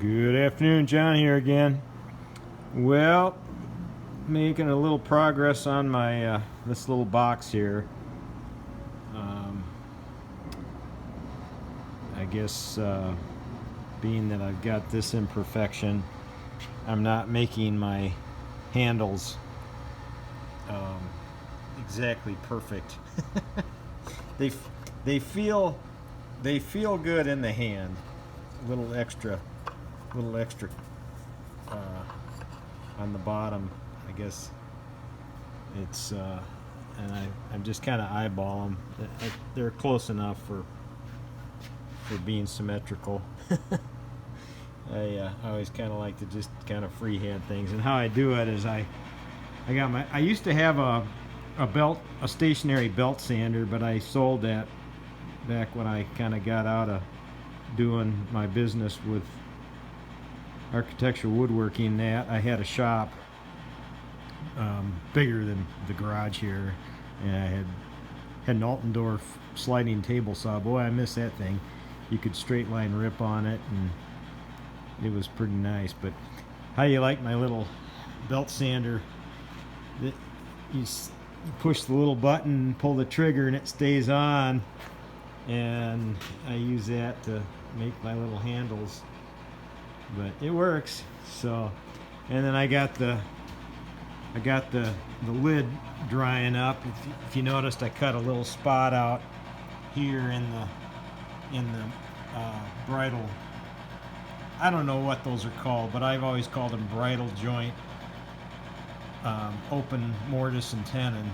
Good afternoon, John here again. Well, making a little progress on my this little box here. I guess being that I've got this imperfection, I'm not making my handles exactly perfect. they they feel good in the hand. A little extra on the bottom, I guess. It's and I'm just kind of eyeball them. They're close enough for being symmetrical. I always kind of like to just kind of freehand things, and how I do it is I used to have a stationary belt sander, but I sold that back when I kind of got out of doing my business with architectural woodworking. That I had a shop bigger than the garage here, and I had an Altendorf sliding table saw. Boy, I miss that thing. You could straight line rip on it, and it was pretty nice. But how you like my little belt sander? That you push the little button, pull the trigger, and it stays on. And I use that to make my little handles. But it works. So, and then I got the lid drying up. If you noticed, I cut a little spot out here in the bridle. I don't know what those are called, but I've always called them bridle joint open mortise and tenon.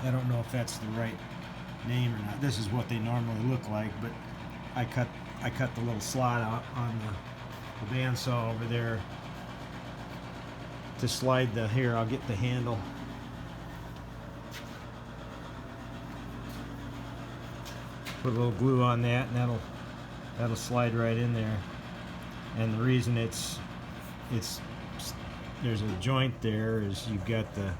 I don't know if that's the right name or not. This is what they normally look like, but I cut the little slot out on the bandsaw over there to slide the, here I'll get the handle. Put a little glue on that, and that'll slide right in there. And the reason it's there's a joint there is you've got the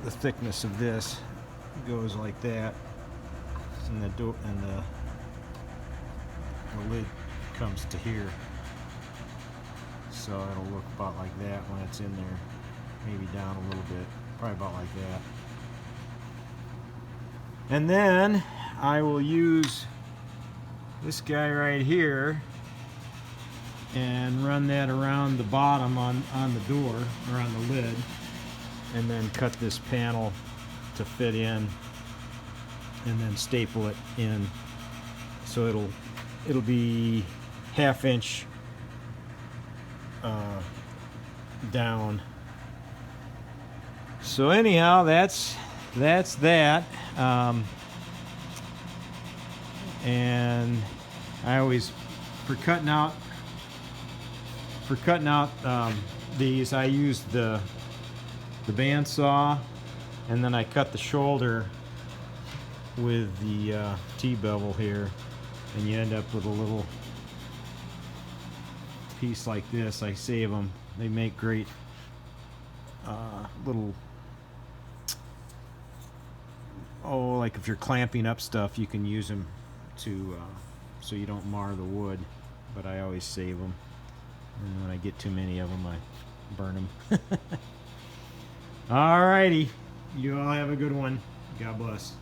thickness of this. It goes like that, and the lid comes to here, so it'll look about like that when it's in there, maybe down a little bit, probably about like that. And then I will use this guy right here and run that around the bottom on the door, or on the lid, and then cut this panel to fit in, and then staple it in, so it'll be 1/2 inch down. So anyhow, that's that. And I always, for cutting out these, I use the bandsaw, and then I cut the shoulder with the T-bevel here, and you end up with a little piece like this. I save them. They make great little, like if you're clamping up stuff, you can use them to so you don't mar the wood. But I always save them, and when I get too many of them, I burn them. Alrighty, you all have a good one. God bless.